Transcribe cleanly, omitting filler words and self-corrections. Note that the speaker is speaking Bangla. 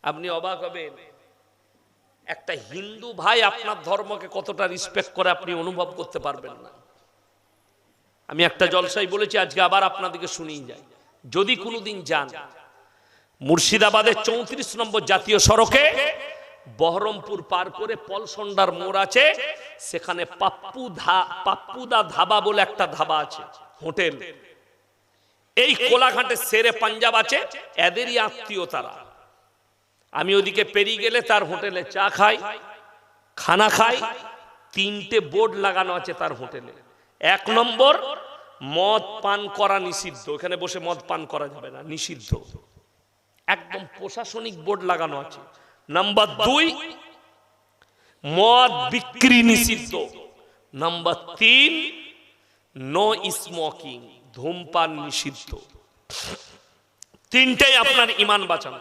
আপনি অবাক হবেন, একটা হিন্দু ভাই আপনার ধর্মকে কতটা রেসপেক্ট করে আপনি অনুভব করতে পারবেন না। আমি একটা জলসায় বলেছি, আজকে আবার আপনাদেরকে শুনিয়ে যাই। যদি কোনোদিন যান মুর্শিদাবাদের 34 নম্বর জাতীয় সড়কে বহরমপুর পার করে পলসন্ডার মোড় আছে, সেখানে পাপ্পুদা ধাবা বলে একটা ধাবা আছে, হোটেল। এই কোলাঘাটে শেরে পাঞ্জাব আছে, এদেরই আত্মীয় তারা। আমি ওদিকে পেরিয়ে গেলে তার হোটেলে চা খাই, খানা খাই। 3টে বোর্ড লাগানো আছে তার হোটেলে। 1 নম্বর, মদ পান করা নিষিদ্ধ, এখানে বসে মদ পান করা যাবে না, নিষিদ্ধ, একদম প্রশাসনিক বোর্ড লাগানো আছে। নাম্বার 2, মদ বিক্রি নিষিদ্ধ। নাম্বার 3, নো স্মোকিং, ধূমপান নিষিদ্ধ। 3টাই আপনার ঈমান বাঁচানো।